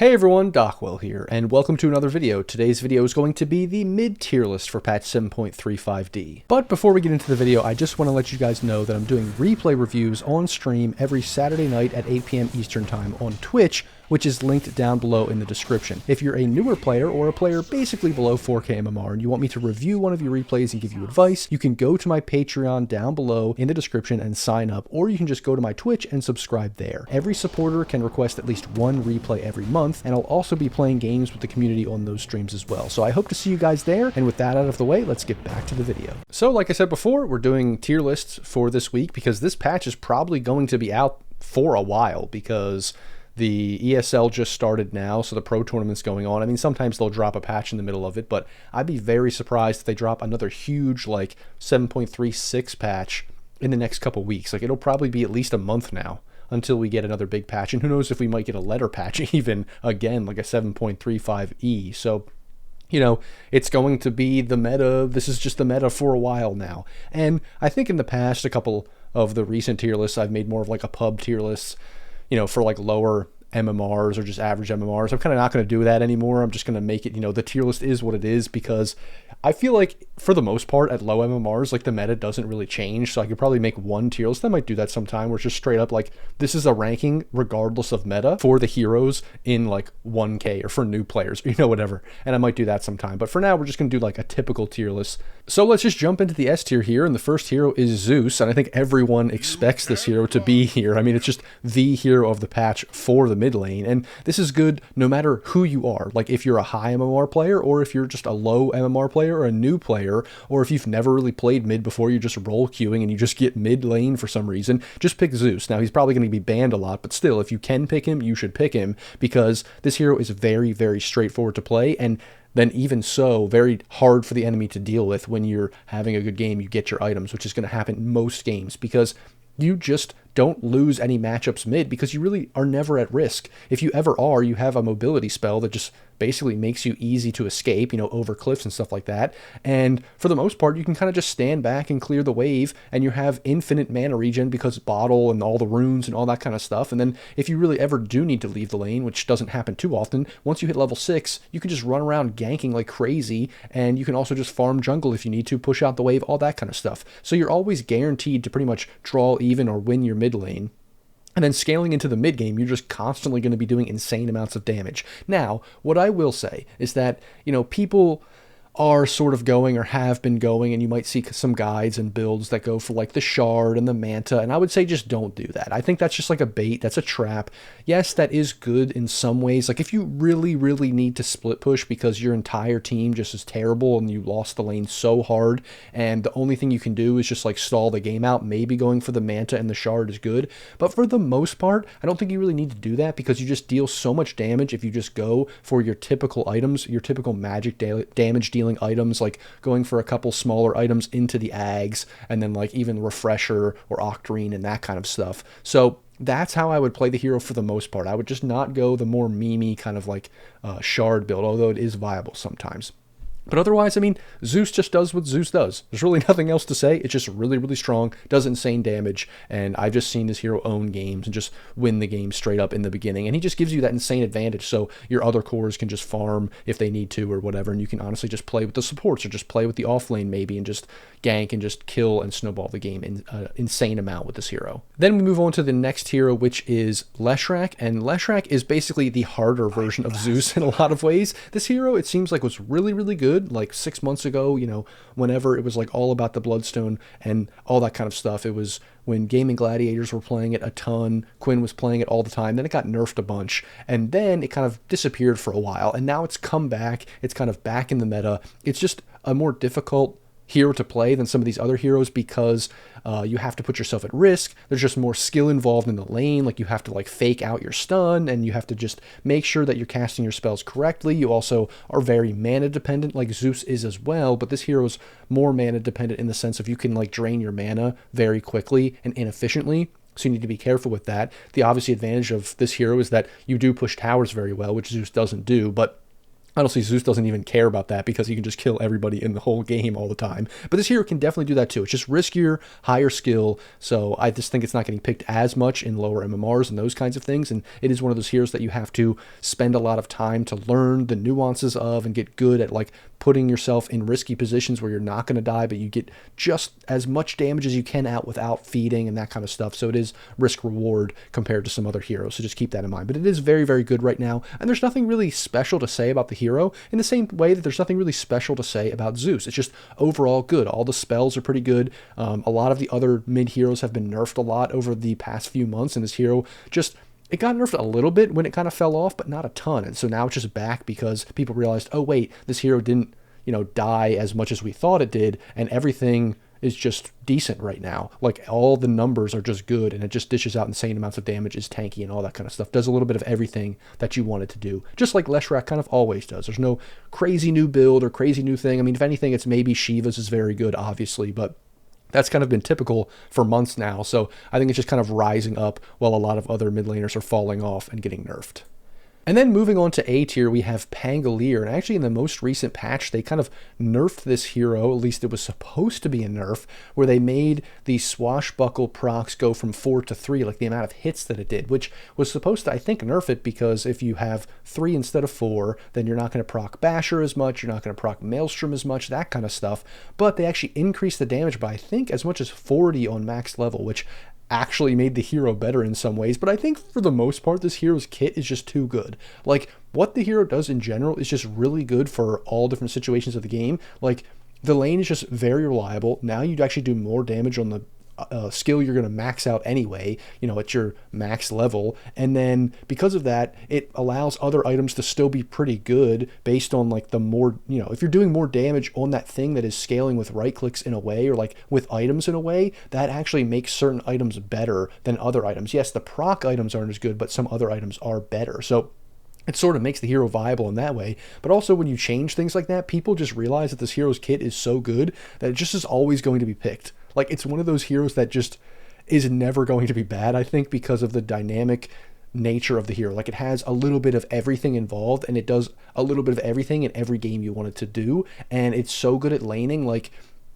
Hey everyone, Dockwell here, and welcome to another video. Today's video is going to be the mid-tier list for patch 7.35D. But before we get into the video, I just want to let you guys know that I'm doing replay reviews on stream every Saturday night at 8 p.m. Eastern Time on Twitch, which is linked down below in the description. If you're a newer player or a player basically below 4K MMR and you want me to review one of your replays and give you advice, you can go to my Patreon down below in the description and sign up, or you can just go to my Twitch and subscribe there. Every supporter can request at least one replay every month, and I'll also be playing games with the community on those streams as well. So I hope to see you guys there, and with that out of the way, let's get back to the video. So like I said before, we're doing tier lists for this week because this patch is probably going to be out for a while because the ESL just started now, so the pro tournament's going on. I mean, sometimes they'll drop a patch in the middle of it, but I'd be very surprised if they drop another huge, like, 7.36 patch in the next couple weeks. Like, it'll probably be at least a month now until we get another big patch, and who knows if we might get a letter patch even again, like a 7.35E. So, you know, it's going to be the meta. This is just the meta for a while now. And I think in the past, a couple of the recent tier lists, I've made more of like a pub tier lists, you know, for like lower MMRs or just average MMRs. I'm kind of not going to do that anymore. I'm just going to make it, you know, the tier list is what it is, because I feel like for the most part at low MMRs, like the meta doesn't really change. So I could probably make one tier list. I might do that sometime where it's just straight up like, this is a ranking regardless of meta for the heroes in like 1K or for new players, you know, whatever. And I might do that sometime. But for now, we're just going to do like a typical tier list. So let's just jump into the S tier here. And the first hero is Zeus. And I think everyone expects this hero to be here. I mean, it's just the hero of the patch for the mid lane. And this is good no matter who you are. Like if you're a high MMR player, or if you're just a low MMR player or a new player, or if you've never really played mid before, you're just role queuing and you just get mid lane for some reason, just pick Zeus. Now he's probably going to be banned a lot, but still, if you can pick him, you should pick him, because this hero is very, very straightforward to play, and then even so, very hard for the enemy to deal with. When you're having a good game, you get your items, which is going to happen most games, because you just don't lose any matchups mid, because you really are never at risk. If you ever are, you have a mobility spell that just basically makes you easy to escape, you know, over cliffs and stuff like that. And for the most part, you can kind of just stand back and clear the wave, and you have infinite mana regen because bottle and all the runes and all that kind of stuff. And then if you really ever do need to leave the lane, which doesn't happen too often, once you hit level 6, you can just run around ganking like crazy, and you can also just farm jungle if you need to, push out the wave, all that kind of stuff. So you're always guaranteed to pretty much draw even or win your mid lane. And then scaling into the mid game, you're just constantly going to be doing insane amounts of damage. Now, what I will say is that, you know, people are sort of going, or have been going, and you might see some guides and builds that go for like the shard and the manta, and I would say just don't do that. I think that's just like a bait, that's a trap. Yes, that is good in some ways. Like if you really, really need to split push because your entire team just is terrible and you lost the lane so hard, and the only thing you can do is just like stall the game out, maybe going for the manta and the shard is good. But for the most part, I don't think you really need to do that, because you just deal so much damage if you just go for your typical items, your typical magic damage dealing items, like going for a couple smaller items into the Ags, and then like even Refresher or Octarine and that kind of stuff. So that's how I would play the hero for the most part. I would just not go the more memey kind of like shard build, although it is viable sometimes. But otherwise, I mean, Zeus just does what Zeus does. There's really nothing else to say. It's just really, really strong, does insane damage, and I've just seen this hero own games and just win the game straight up in the beginning. And he just gives you that insane advantage, so your other cores can just farm if they need to or whatever, and you can honestly just play with the supports or just play with the off lane maybe and just gank and just kill and snowball the game in an insane amount with this hero. Then we move on to the next hero, which is Leshrac, and Leshrac is basically the harder version of Zeus in a lot of ways. This hero, it seems like, was really, really good like 6 months ago, you know, whenever it was like all about the Bloodstone and all that kind of stuff. It was when Gaming Gladiators were playing it a ton, Quinn was playing it all the time, then it got nerfed a bunch, and then it kind of disappeared for a while, and now it's come back, it's kind of back in the meta. It's just a more difficult hero to play than some of these other heroes, because you have to put yourself at risk. There's just more skill involved in the lane. Like you have to like fake out your stun, and you have to just make sure that you're casting your spells correctly. You also are very mana dependent, like Zeus is as well, but this hero is more mana dependent in the sense of you can like drain your mana very quickly and inefficiently. So you need to be careful with that. The obvious advantage of this hero is that you do push towers very well, which Zeus doesn't do, but Honestly, Zeus doesn't even care about that because he can just kill everybody in the whole game all the time. But this hero can definitely do that too. It's just riskier, higher skill. So I just think it's not getting picked as much in lower MMRs and those kinds of things. And it is one of those heroes that you have to spend a lot of time to learn the nuances of and get good at, like putting yourself in risky positions where you're not going to die, but you get just as much damage as you can out without feeding and that kind of stuff. So it is risk reward compared to some other heroes. So just keep that in mind. But it is very, very good right now. And there's nothing really special to say about the hero in the same way that there's nothing really special to say about Zeus. It's just overall good. All the spells are pretty good. A lot of the other mid heroes have been nerfed a lot over the past few months, and this hero just, it got nerfed a little bit when it kind of fell off, but not a ton. And so now it's just back because people realized, oh wait, this hero didn't, die as much as we thought it did, and everything is just decent right now. Like all the numbers are just good, and it just dishes out insane amounts of damage, is tanky and all that kind of stuff. Does a little bit of everything that you want it to do, just like Leshrac kind of always does. There's no crazy new build or crazy new thing. I mean, if anything, it's maybe Shiva's is very good, obviously, but that's kind of been typical for months now. So I think it's just kind of rising up while a lot of other mid laners are falling off and getting nerfed. And then moving on to A tier, we have Pangolier. And actually in the most recent patch, they kind of nerfed this hero, at least it was supposed to be a nerf, where they made the swashbuckle procs go from 4 to 3, like the amount of hits that it did, which was supposed to, I think, nerf it because if you have 3 instead of 4, then you're not going to proc Basher as much, you're not going to proc Maelstrom as much, that kind of stuff. But they actually increased the damage by, I think, as much as 40 on max level, which actually made the hero better in some ways. But I think for the most part, this hero's kit is just too good. Like, what the hero does in general is just really good for all different situations of the game. Like, the lane is just very reliable. Now you'd actually do more damage on the skill you're going to max out anyway, at your max level. And then because of that, it allows other items to still be pretty good based on like the more, if you're doing more damage on that thing that is scaling with right clicks in a way, or like with items in a way, that actually makes certain items better than other items. Yes, the proc items aren't as good, but some other items are better. So it sort of makes the hero viable in that way. But also when you change things like that, people just realize that this hero's kit is so good that it just is always going to be picked. Like, it's one of those heroes that just is never going to be bad, I think, because of the dynamic nature of the hero. Like, it has a little bit of everything involved, and it does a little bit of everything in every game you want it to do. And it's so good at laning, like,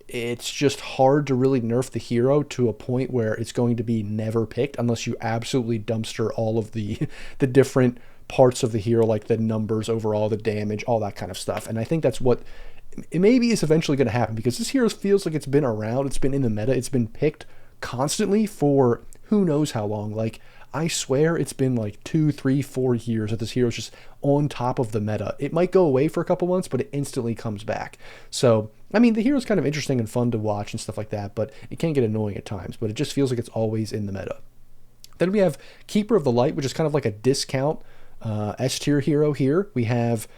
it's just hard to really nerf the hero to a point where it's going to be never picked unless you absolutely dumpster all of the different parts of the hero, like the numbers overall, the damage, all that kind of stuff. And I think that's what it maybe is eventually going to happen, because this hero feels like it's been around, it's been in the meta, it's been picked constantly for who knows how long. Like, I swear it's been like 2, 3, 4 years that this hero is just on top of the meta. It might go away for a couple months, but it instantly comes back. So, I mean, the hero's kind of interesting and fun to watch and stuff like that, but it can get annoying at times, but it just feels like it's always in the meta. Then we have Keeper of the Light, which is kind of like a discount S tier hero here. We have,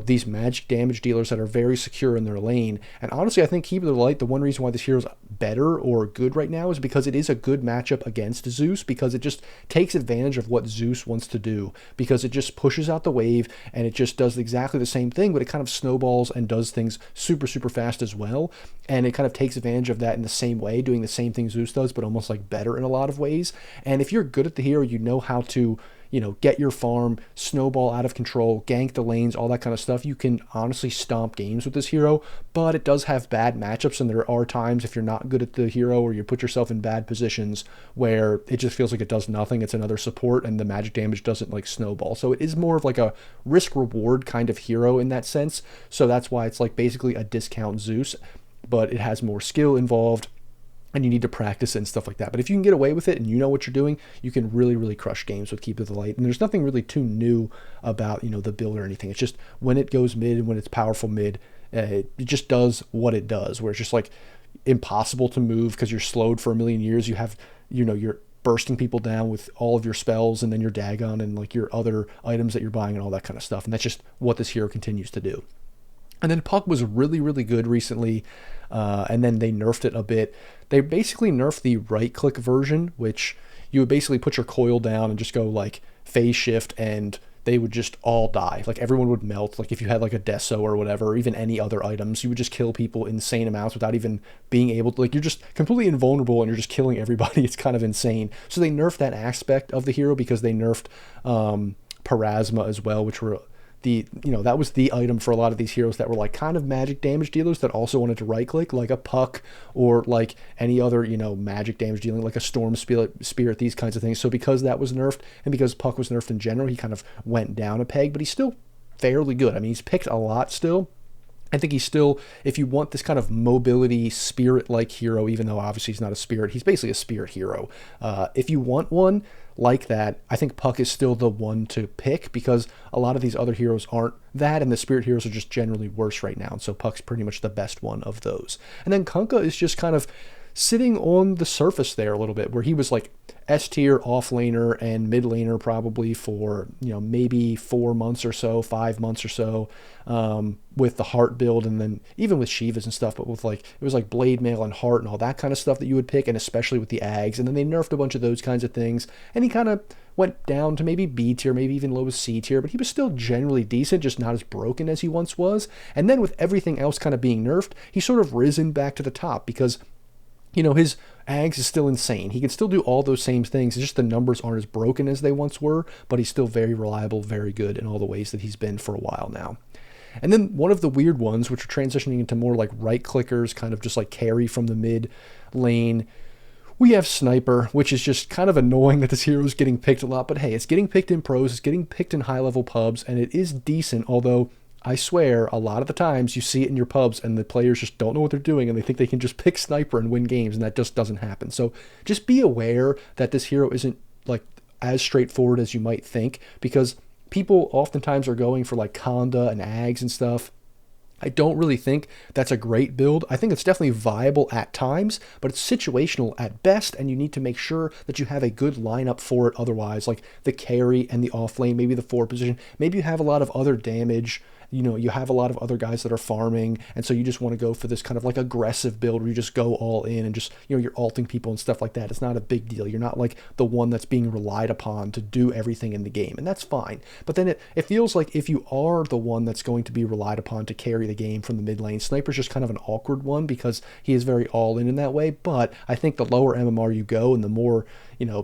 these magic damage dealers that are very secure in their lane. And honestly, I think Keeper of the Light, the one reason why this hero's better or good right now is because it is a good matchup against Zeus, because it just takes advantage of what Zeus wants to do, because it just pushes out the wave and it just does exactly the same thing, but it kind of snowballs and does things super, super fast as well. And it kind of takes advantage of that in the same way, doing the same thing Zeus does, but almost like better in a lot of ways. And if you're good at the hero, you know how to get your farm, snowball out of control, gank the lanes, all that kind of stuff. You can honestly stomp games with this hero, but it does have bad matchups, and there are times if you're not good at the hero or you put yourself in bad positions where it just feels like it does nothing. It's another support and the magic damage doesn't like snowball. So it is more of like a risk reward kind of hero in that sense. So that's why it's like basically a discount Zeus, but it has more skill involved, and you need to practice it and stuff like that. But if you can get away with it and you know what you're doing, you can really, really crush games with Keeper of the Light. And there's nothing really too new about, the build or anything. It's just when it goes mid and when it's powerful mid, it just does what it does, where it's just like impossible to move because you're slowed for a million years. You have, you're bursting people down with all of your spells and then your Dagon and like your other items that you're buying and all that kind of stuff. And that's just what this hero continues to do. And then Puck was really, really good recently, and then they nerfed it a bit. They basically nerfed the right-click version, which you would basically put your coil down and just go, like, phase shift, and they would just all die. Like, everyone would melt. Like, if you had, like, a Deso or whatever, or even any other items, you would just kill people insane amounts without even being able to, like, you're just completely invulnerable, and you're just killing everybody. It's kind of insane. So they nerfed that aspect of the hero because they nerfed Parasma as well, which were that was the item for a lot of these heroes that were like kind of magic damage dealers that also wanted to right click, like a Puck or like any other, magic damage dealing, like a Storm Spirit, these kinds of things. So because that was nerfed and because Puck was nerfed in general, he kind of went down a peg, but he's still fairly good. I mean, he's picked a lot still. I think he's still, if you want this kind of mobility spirit-like hero, even though obviously he's not a spirit, he's basically a spirit hero. If you want one like that, I think Puck is still the one to pick because a lot of these other heroes aren't that, and the spirit heroes are just generally worse right now. And so Puck's pretty much the best one of those. And then Kunkka is just kind of sitting on the surface there a little bit, where he was like S tier off laner and mid laner probably for, maybe 4 months or so, 5 months or so, with the heart build, and then even with Shivas and stuff, but with like, it was like blade mail and heart and all that kind of stuff that you would pick, and especially with the Ags, and then they nerfed a bunch of those kinds of things, and he kind of went down to maybe B tier, maybe even low as C tier, but he was still generally decent, just not as broken as he once was. And then with everything else kind of being nerfed, he's sort of risen back to the top because his Ags is still insane. He can still do all those same things. It's just the numbers aren't as broken as they once were, but he's still very reliable, very good in all the ways that he's been for a while now. And then one of the weird ones, which are transitioning into more like right clickers, kind of just like carry from the mid lane, we have Sniper, which is just kind of annoying that this hero is getting picked a lot, but hey, it's getting picked in pros, it's getting picked in high level pubs, and it is decent, although I swear, a lot of the times you see it in your pubs and the players just don't know what they're doing and they think they can just pick Sniper and win games, and that just doesn't happen. So just be aware that this hero isn't like as straightforward as you might think, because people oftentimes are going for like Conda and Ags and stuff. I don't really think that's a great build. I think it's definitely viable at times, but it's situational at best, and you need to make sure that you have a good lineup for it otherwise, like the carry and the off lane, maybe the forward position. Maybe you have a lot of other damage, you have a lot of other guys that are farming, and so you just want to go for this kind of like aggressive build where you just go all in and just, you're ulting people and stuff like that. It's not a big deal. You're not like the one that's being relied upon to do everything in the game, and that's fine. But then it feels like if you are the one that's going to be relied upon to carry the game from the mid lane, Sniper's just kind of an awkward one because he is very all in that way. But I think the lower MMR you go and the more,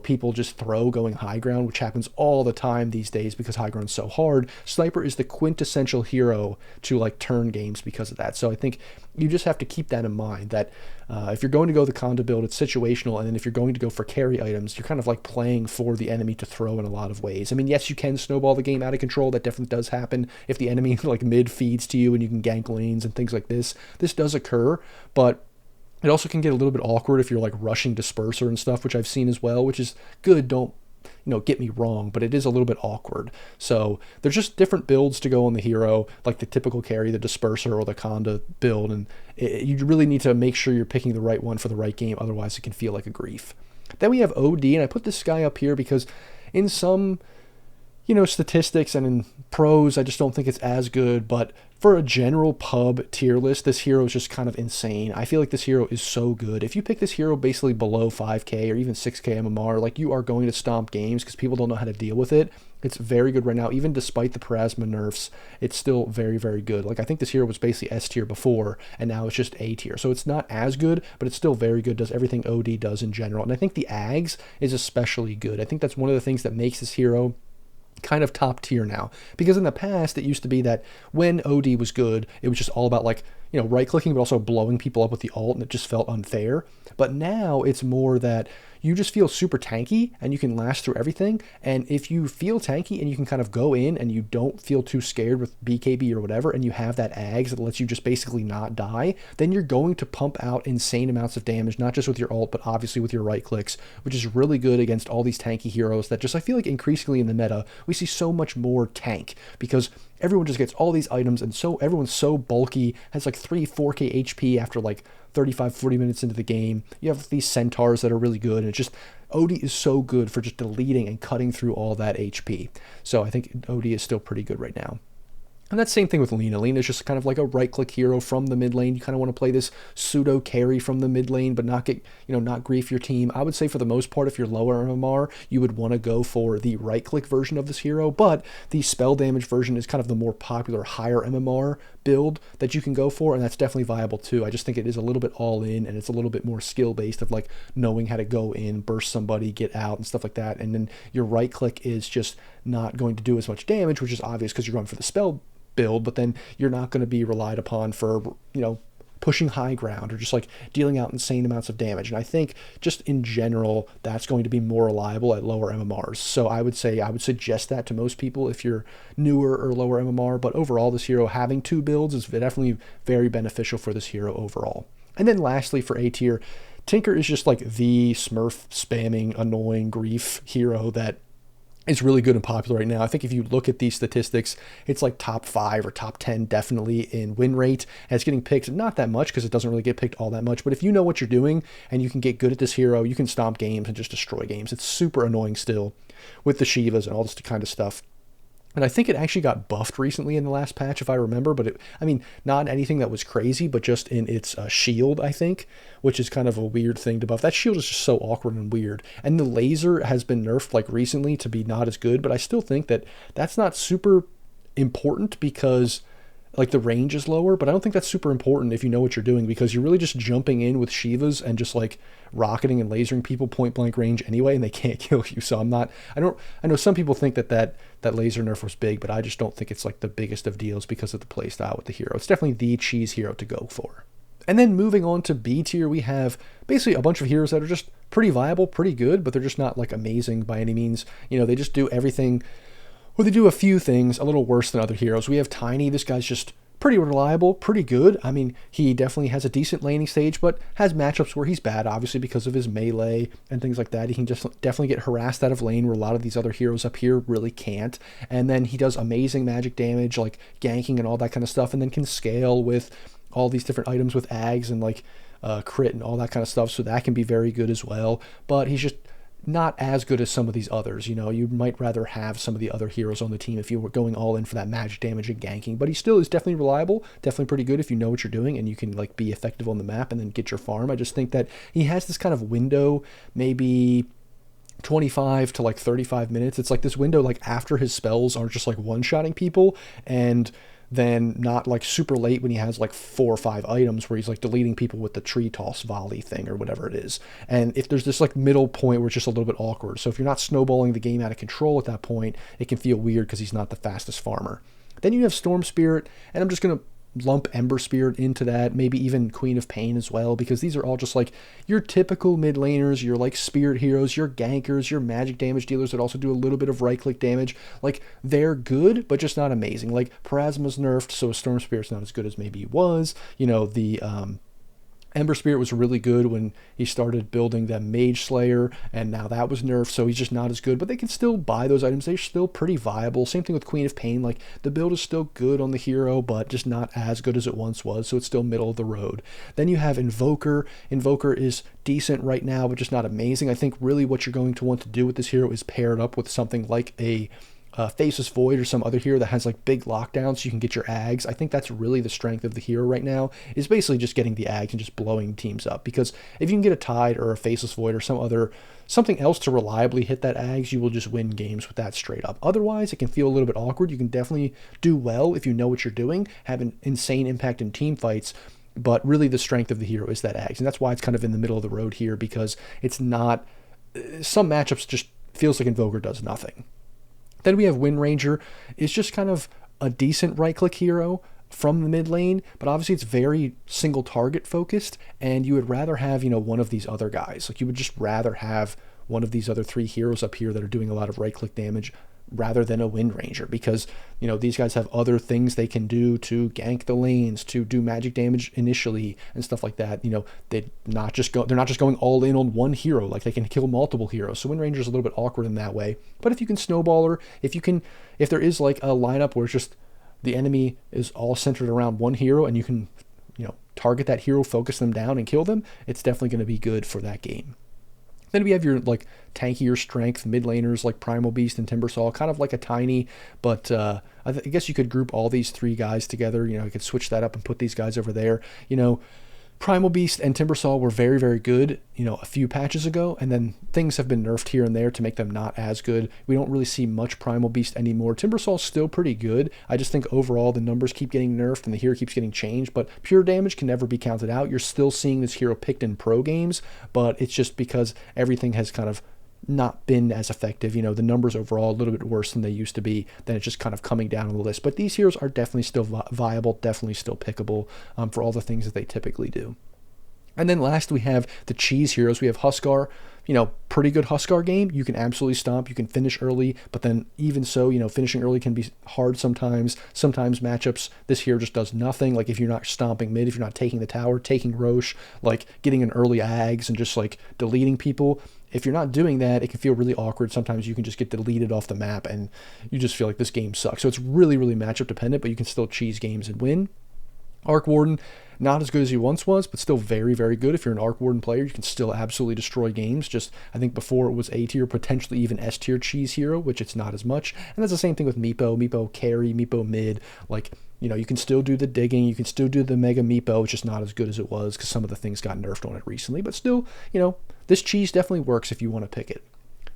people just throw going high ground, which happens all the time these days because high ground's so hard, Sniper is the quintessential hero to like turn games because of that. So I think you just have to keep that in mind, that if you're going to go the Conda build, it's situational, and then if you're going to go for carry items, you're kind of like playing for the enemy to throw in a lot of ways. I mean, yes, you can snowball the game out of control. That definitely does happen if the enemy like mid feeds to you and you can gank lanes and things like this. This does occur, but it also can get a little bit awkward if you're like rushing disperser and stuff, which I've seen as well, which is good. Don't get me wrong, but it is a little bit awkward. So there's just different builds to go on the hero, like the typical carry, the disperser, or the Conda build, and you really need to make sure you're picking the right one for the right game, otherwise it can feel like a grief. Then we have OD, and I put this guy up here because in some statistics and in pros, I just don't think it's as good, but for a general pub tier list, this hero is just kind of insane. I feel like this hero is so good. If you pick this hero basically below 5k or even 6k MMR, like, you are going to stomp games because people don't know how to deal with it. It's very good right now. Even despite the Parasma nerfs, it's still very, very good. Like, I think this hero was basically S tier before, and now it's just A tier. So it's not as good, but it's still very good, does everything OD does in general. And I think the Ags is especially good. I think that's one of the things that makes this hero kind of top tier now, because in the past it used to be that when OD was good, it was just all about like, right clicking, but also blowing people up with the ult, and it just felt unfair. But now it's more that you just feel super tanky and you can last through everything. And if you feel tanky and you can kind of go in and you don't feel too scared with BKB or whatever, and you have that Ags that lets you just basically not die, then you're going to pump out insane amounts of damage, not just with your ult, but obviously with your right clicks, which is really good against all these tanky heroes that just, I feel like increasingly in the meta, we see so much more tank, because everyone just gets all these items, and so everyone's so bulky, has like 3-4k HP after like 35-40 minutes into the game. You have these centaurs that are really good, and it's just, OD is so good for just deleting and cutting through all that HP. So I think OD is still pretty good right now. And that same thing with Lina. Lina is just kind of like a right-click hero from the mid lane. You kind of want to play this pseudo carry from the mid lane, but not get, not grief your team. I would say for the most part, if you're lower MMR, you would want to go for the right-click version of this hero, but the spell damage version is kind of the more popular higher MMR build that you can go for, and that's definitely viable too. I just think it is a little bit all in, and it's a little bit more skill based of like knowing how to go in, burst somebody, get out, and stuff like that. And then your right click is just not going to do as much damage, which is obvious because you're going for the spell build, but then you're not going to be relied upon for, you know, pushing high ground or just like dealing out insane amounts of damage. And I think just in general, that's going to be more reliable at lower MMRs. So I would say I would suggest that to most people if you're newer or lower MMR. But overall, this hero having 2 builds is definitely very beneficial for this hero overall. And then lastly, for A tier, Tinker is just like the Smurf spamming, annoying grief hero that is really good and popular right now. I think if you look at these statistics, it's like top 5 or top 10 definitely in win rate. And it's getting picked not that much because it doesn't really get picked all that much. But if you know what you're doing and you can get good at this hero, you can stomp games and just destroy games. It's super annoying still with the Shivas and all this kind of stuff. And I think it actually got buffed recently in the last patch, if I remember. But I mean, not anything that was crazy, but just in its shield, I think, which is kind of a weird thing to buff. That shield is just so awkward and weird. And the laser has been nerfed like recently to be not as good, but I still think that that's not super important because like the range is lower, but I don't think that's super important if you know what you're doing, because you're really just jumping in with Shivas and just like rocketing and lasering people point blank range anyway, and they can't kill you. So I know some people think that laser nerf was big, but I just don't think it's like the biggest of deals because of the playstyle with the hero. It's definitely the cheese hero to go for. And then moving on to B tier, we have basically a bunch of heroes that are just pretty viable, pretty good, but they're just not like amazing by any means. You know, they just do everything. Well, they do a few things a little worse than other heroes. We have Tiny. This guy's just pretty reliable, pretty good. I mean, he definitely has a decent laning stage, but has matchups where he's bad, obviously, because of his melee and things like that. He can just definitely get harassed out of lane where a lot of these other heroes up here really can't. And then he does amazing magic damage, like ganking and all that kind of stuff, and then can scale with all these different items with ags and like crit and all that kind of stuff. So that can be very good as well. But he's just not as good as some of these others. You know, you might rather have some of the other heroes on the team if you were going all in for that magic damage and ganking, but he still is definitely reliable, definitely pretty good if you know what you're doing and you can like be effective on the map and then get your farm. I just think that he has this kind of window, maybe 25 to like 35 minutes. It's like this window like after his spells are just like one-shotting people, and then not like super late when he has like 4 or 5 items where he's like deleting people with the tree toss volley thing or whatever it is. And if there's this like middle point where it's just a little bit awkward. So if you're not snowballing the game out of control at that point, it can feel weird because he's not the fastest farmer. Then you have Storm Spirit, and I'm just going to lump Ember Spirit into that, maybe even Queen of Pain as well, because these are all just like your typical mid laners, your like spirit heroes, your gankers, your magic damage dealers that also do a little bit of right click damage. Like, they're good, but just not amazing. Like, Parasma's nerfed, so Storm Spirit's not as good as maybe he was. You know, the Ember Spirit was really good when he started building that Mage Slayer, and now that was nerfed, so he's just not as good. But they can still buy those items. They're still pretty viable. Same thing with Queen of Pain. Like, the build is still good on the hero, but just not as good as it once was, so it's still middle of the road. Then you have Invoker. Invoker is decent right now, but just not amazing. I think really what you're going to want to do with this hero is pair it up with something like a Faceless Void or some other hero that has like big lockdowns so you can get your ags. I think that's really the strength of the hero right now, is basically just getting the ags and just blowing teams up. Because if you can get a Tide or a Faceless Void or something else to reliably hit that ags, you will just win games with that straight up. Otherwise, it can feel a little bit awkward. You can definitely do well if you know what you're doing, have an insane impact in team fights, but really the strength of the hero is that ags. And that's why it's kind of in the middle of the road here, because it's not, some matchups just feels like Invoker does nothing. Then we have Wind Ranger. It's just kind of a decent right-click hero from the mid lane, but obviously it's very single target focused, and you would rather have, you know, one of these other guys. Like, you would just rather have one of these other 3 heroes up here that are doing a lot of right-click damage rather than a Wind Ranger, because, you know, these guys have other things they can do to gank the lanes, to do magic damage initially and stuff like that. You know, they're not just going all in on one hero. Like, they can kill multiple heroes. So Wind Ranger is a little bit awkward in that way. But if you can snowballer, if there is like a lineup where it's just the enemy is all centered around one hero and you can, you know, target that hero, focus them down and kill them, it's definitely going to be good for that game. Then we have your like tankier strength mid laners like Primal Beast and Timbersaw, kind of like a Tiny, but I guess you could group all these 3 guys together. You know, you could switch that up and put these guys over there. You know, Primal Beast and Timbersaw were very, very good, you know, a few patches ago, and then things have been nerfed here and there to make them not as good. We don't really see much Primal Beast anymore. Timbersaw's still pretty good. I just think overall the numbers keep getting nerfed and the hero keeps getting changed, but pure damage can never be counted out. You're still seeing this hero picked in pro games, but it's just because everything has kind of not been as effective. You know, the numbers overall a little bit worse than they used to be. Then it's just kind of coming down on the list. But these heroes are definitely still viable, definitely still pickable for all the things that they typically do. And then last we have the cheese heroes. We have Huskar, you know, pretty good Huskar game. You can absolutely stomp, you can finish early, but then even so, you know, finishing early can be hard sometimes. Sometimes matchups, this hero just does nothing. Like if you're not stomping mid, if you're not taking the tower, taking Roche, like getting an early Ags and just like deleting people. If you're not doing that, it can feel really awkward. Sometimes you can just get deleted off the map and you just feel like this game sucks. So it's really, really matchup dependent, but you can still cheese games and win. Arc Warden, not as good as he once was, but still very, very good. If you're an Arc Warden player, you can still absolutely destroy games. Just, I think before it was A tier, potentially even S tier cheese hero, which it's not as much. And that's the same thing with Meepo. Meepo carry, Meepo mid. Like, you know, you can still do the digging, you can still do the Mega Meepo. It's just not as good as it was because some of the things got nerfed on it recently. But still, you know, this cheese definitely works if you want to pick it.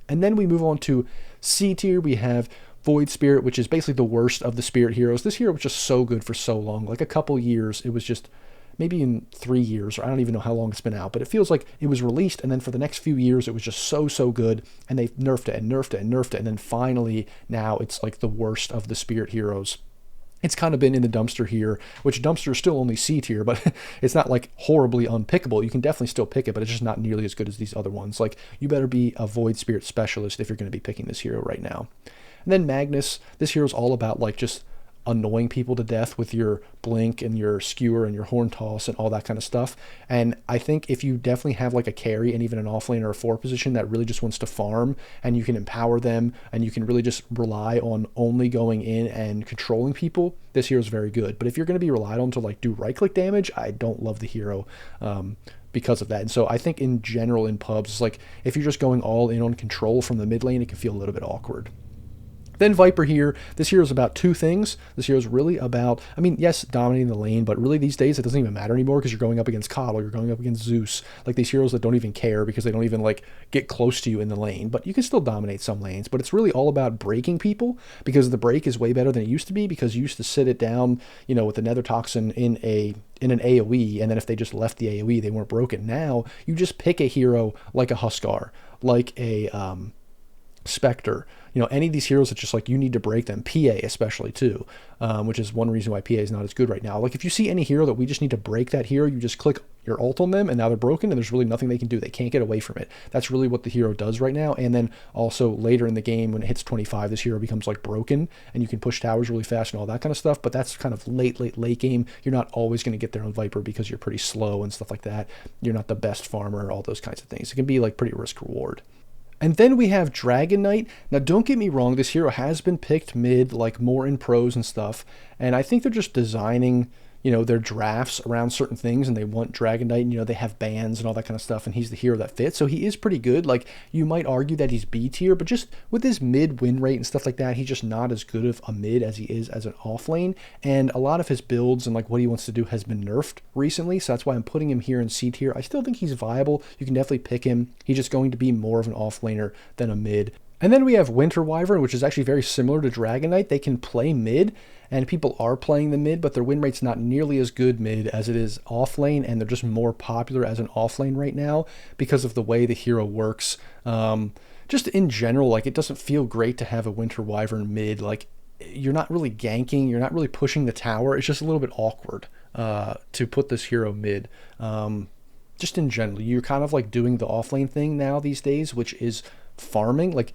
And then we move on to C tier. We have Void Spirit, which is basically the worst of the Spirit heroes. This hero was just so good for so long, like a couple years. It was just maybe in 3 years, or I don't even know how long it's been out, but it feels like it was released, and then for the next few years, it was just so good, and they've nerfed it and nerfed it and nerfed it, and then finally, now it's like the worst of the Spirit heroes. It's kind of been in the dumpster here, which dumpster is still only C tier, but it's not like horribly unpickable. You can definitely still pick it, but it's just not nearly as good as these other ones. Like, you better be a Void Spirit specialist if you're going to be picking this hero right now. And then Magnus, this hero is all about like just annoying people to death with your blink and your skewer and your horn toss and all that kind of stuff. And I think if you definitely have like a carry and even an offlane or a 4 position that really just wants to farm, and you can empower them and you can really just rely on only going in and controlling people, this hero is very good. But if you're going to be relied on to like do right click damage, I don't love the hero because of that. And so I think in general in pubs, it's like if you're just going all in on control from the mid lane, it can feel a little bit awkward. Then Viper here, this hero is about two things. This hero is really about, I mean, yes, dominating the lane, but really these days it doesn't even matter anymore because you're going up against Coddle, you're going up against Zeus, like these heroes that don't even care because they don't even like get close to you in the lane, but you can still dominate some lanes. But it's really all about breaking people because the break is way better than it used to be, because you used to sit it down, you know, with the Nether Toxin in an AoE, and then if they just left the AoE, they weren't broken. Now you just pick a hero like a Huskar, like a Spectre, you know, any of these heroes that just like you need to break them, PA especially too, which is one reason why PA is not as good right now. Like if you see any hero that we just need to break that hero, you just click your ult on them and now they're broken and there's really nothing they can do. They can't get away from it. That's really what the hero does right now. And then also later in the game when it hits 25, this hero becomes like broken and you can push towers really fast and all that kind of stuff. But that's kind of late game. You're not always going to get there on Viper because you're pretty slow and stuff like that. You're not the best farmer, all those kinds of things. It can be like pretty risk reward. And then we have Dragon Knight. Now, don't get me wrong, this hero has been picked mid, like more in pros and stuff. And I think they're just designing, you know, their drafts around certain things, and they want Dragon Knight, and, you know, they have bans and all that kind of stuff, and he's the hero that fits. So he is pretty good. Like, you might argue that he's B tier, but just with his mid win rate and stuff like that, he's just not as good of a mid as he is as an off lane. And a lot of his builds and like what he wants to do has been nerfed recently. So that's why I'm putting him here in C tier. I still think he's viable. You can definitely pick him. He's just going to be more of an off laner than a mid. And then we have Winter Wyvern, which is actually very similar to Dragon Knight. They can play mid, and people are playing the mid, but their win rate's not nearly as good mid as it is off lane, and they're just more popular as an off lane right now because of the way the hero works. Just in general, like, it doesn't feel great to have a Winter Wyvern mid. Like, you're not really ganking, you're not really pushing the tower. It's just a little bit awkward to put this hero mid. Just in general, you're kind of like doing the off lane thing now these days, which is farming, like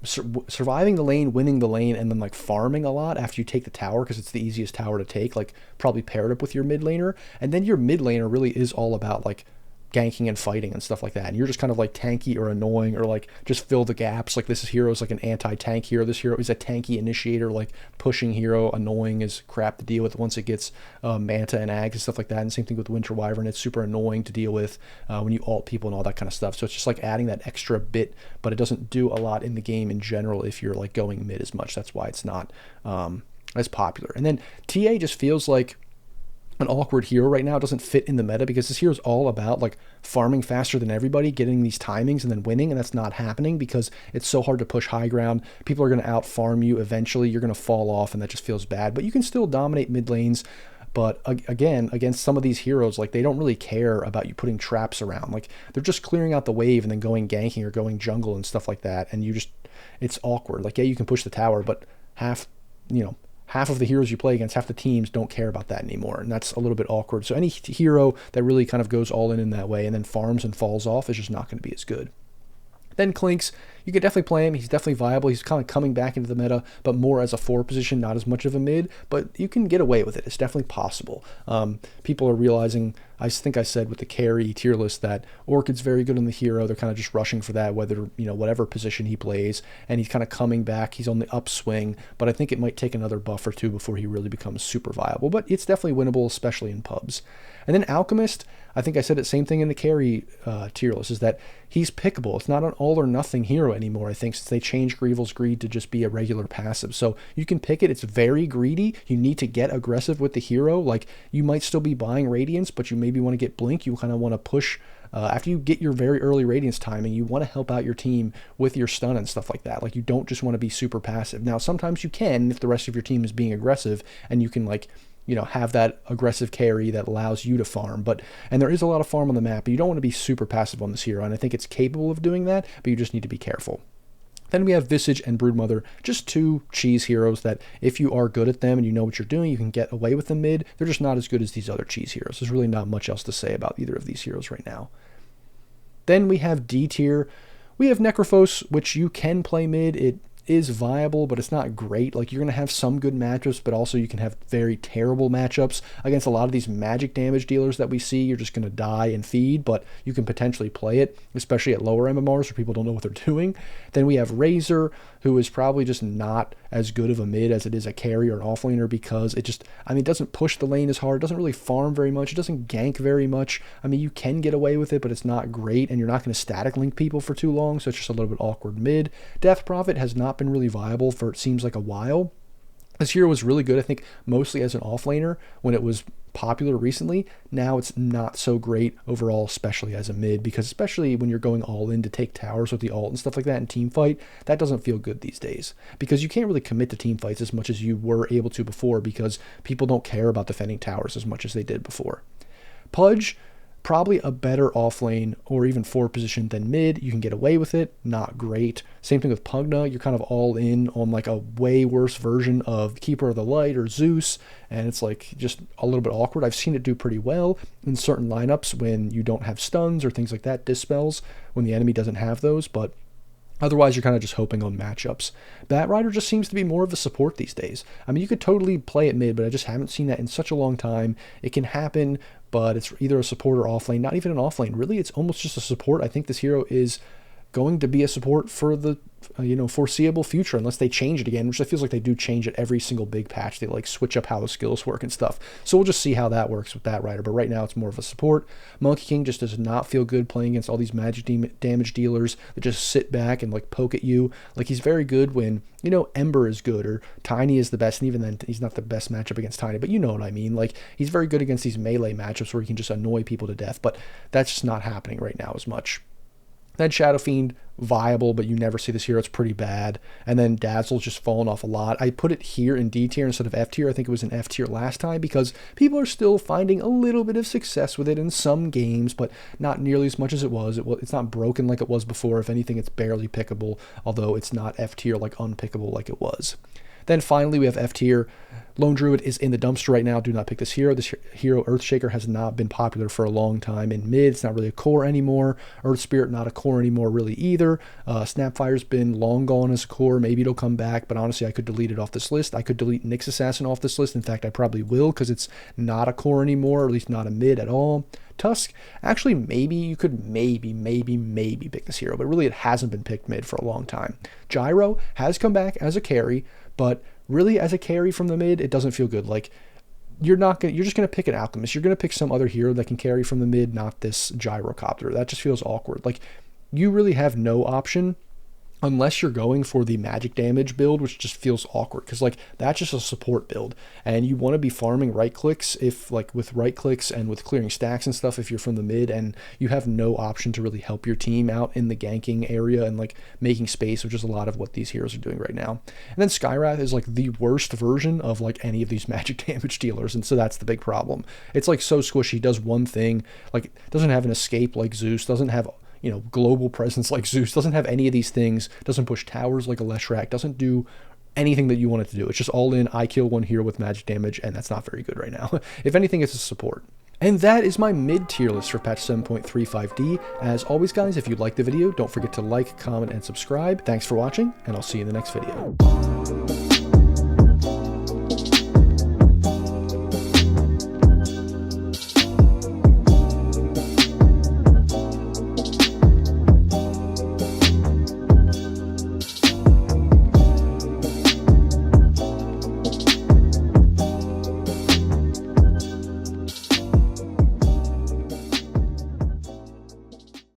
surviving the lane, winning the lane, and then like farming a lot after you take the tower because it's the easiest tower to take, like probably paired up with your mid laner. And then your mid laner really is all about like ganking and fighting and stuff like that, and you're just kind of like tanky or annoying or like just fill the gaps. Like, this hero is like an anti-tank hero. This hero is a tanky initiator, like pushing hero, annoying as crap to deal with once it gets Manta and Ag and stuff like that. And same thing with Winter Wyvern, it's super annoying to deal with when you ult people and all that kind of stuff. So it's just like adding that extra bit, but it doesn't do a lot in the game in general if you're like going mid as much. That's why it's not as popular. And then TA just feels like an awkward hero right now. It doesn't fit in the meta because this hero is all about like farming faster than everybody, getting these timings and then winning, and that's not happening because it's so hard to push high ground. People are going to out farm you eventually. You're going to fall off, and that just feels bad. But you can still dominate mid lanes. But again, against some of these heroes, like they don't really care about you putting traps around. Like they're just clearing out the wave and then going ganking or going jungle and stuff like that. And it's awkward. Like, yeah, you can push the tower, but half of the heroes you play against, half the teams don't care about that anymore. And that's a little bit awkward. So any hero that really kind of goes all in that way and then farms and falls off is just not going to be as good. Then Clinks, you could definitely play him. He's definitely viable. He's kind of coming back into the meta, but more as a 4 position, not as much of a mid, but you can get away with it. It's definitely possible. People are realizing, I think I said with the carry tier list that Orchid's very good on the hero. They're kind of just rushing for that, whether, whatever position he plays, and he's kind of coming back. He's on the upswing, but I think it might take another buff or two before he really becomes super viable, but it's definitely winnable, especially in pubs. And then Alchemist, I think I said it, same thing in the carry tier list, is that he's pickable. It's not an all or nothing hero anymore, I think, since they changed Greevil's Greed to just be a regular passive. So you can pick it. It's very greedy. You need to get aggressive with the hero. Like, you might still be buying Radiance, but you maybe want to get Blink. You kind of want to push. After you get your very early Radiance timing, you want to help out your team with your stun and stuff like that. Like, you don't just want to be super passive. Now, sometimes you can if the rest of your team is being aggressive, and you can, like, have that aggressive carry that allows you to farm. And there is a lot of farm on the map, but you don't want to be super passive on this hero, and I think it's capable of doing that, but you just need to be careful. Then we have Visage and Broodmother, just 2 cheese heroes that if you are good at them and you know what you're doing, you can get away with them mid. They're just not as good as these other cheese heroes. There's really not much else to say about either of these heroes right now. Then we have D tier. We have Necrophos, which you can play mid. It is viable, but it's not great. Like, you're going to have some good matchups, but also you can have very terrible matchups against a lot of these magic damage dealers that we see. You're just going to die and feed, but you can potentially play it, especially at lower MMRs where people don't know what they're doing. Then we have Razor, who is probably just not as good of a mid as it is a carry or an offlaner, because it doesn't push the lane as hard, it doesn't really farm very much, it doesn't gank very much. I mean, you can get away with it, but it's not great, and you're not going to static link people for too long, so it's just a little bit awkward mid. Death Prophet has not been really viable for, it seems like, a while. This hero was really good, I think, mostly as an offlaner when it was popular recently. Now it's not so great overall, especially as a mid, because especially when you're going all in to take towers with the ult and stuff like that in team fight, that doesn't feel good these days, because you can't really commit to team fights as much as you were able to before, because people don't care about defending towers as much as they did before. Pudge, probably a better offlane or even 4 position than mid. You can get away with it, not great. Same thing with Pugna. You're kind of all in on like a way worse version of Keeper of the Light or Zeus, and it's like just a little bit awkward. I've seen it do pretty well in certain lineups when you don't have stuns or things like that, dispels, when the enemy doesn't have those, but otherwise, you're kind of just hoping on matchups. Batrider just seems to be more of a support these days. I mean, you could totally play it mid, but I just haven't seen that in such a long time. It can happen, but it's either a support or offlane. Not even an offlane. Really, it's almost just a support. I think this hero is going to be a support for the foreseeable future, unless they change it again, which it feels like they do change it every single big patch. They like switch up how the skills work and stuff. So we'll just see how that works with Batrider, but right now it's more of a support. Monkey King just does not feel good playing against all these magic damage dealers that just sit back and like poke at you. Like, he's very good when, Ember is good or Tiny is the best, and even then he's not the best matchup against Tiny, but you know what I mean. Like, he's very good against these melee matchups where he can just annoy people to death, but that's just not happening right now as much. Then Shadow Fiend, viable, but you never see this hero. It's pretty bad. And then Dazzle's just fallen off a lot. I put it here in D tier instead of F tier. I think it was in F tier last time because people are still finding a little bit of success with it in some games, but not nearly as much as it was. It's not broken like it was before. If anything, it's barely pickable, although it's not F tier, like unpickable like it was. Then finally, we have F tier. Lone Druid is in the dumpster right now. Do not pick this hero. This hero, Earthshaker, has not been popular for a long time. In mid, it's not really a core anymore. Earth Spirit, not a core anymore really either. Snapfire's been long gone as a core. Maybe it'll come back, but honestly, I could delete it off this list. I could delete Nyx Assassin off this list. In fact, I probably will, because it's not a core anymore, or at least not a mid at all. Tusk, actually, maybe you could maybe pick this hero, but really it hasn't been picked mid for a long time. Gyro has come back as a carry, but really as a carry from the mid, it doesn't feel good. Like, you're just gonna pick an Alchemist. You're gonna pick some other hero that can carry from the mid, not this Gyrocopter. That just feels awkward. Like, you really have no option unless you're going for the magic damage build, which just feels awkward because like that's just a support build, and you want to be farming right clicks if like with right clicks and with clearing stacks and stuff if you're from the mid and you have no option to really help your team out in the ganking area and like making space, which is a lot of what these heroes are doing right now. And then Skywrath is like the worst version of like any of these magic damage dealers, and so that's the big problem. It's like so squishy, does one thing, like doesn't have an escape like Zeus, doesn't have, you know, global presence like Zeus, doesn't have any of these things, doesn't push towers like a Leshrac, doesn't do anything that you want it to do. It's just all in, I kill one hero with magic damage, and that's not very good right now. If anything, it's a support. And that is my mid-tier list for patch 7.35D. As always, guys, if you liked the video, don't forget to like, comment, and subscribe. Thanks for watching, and I'll see you in the next video.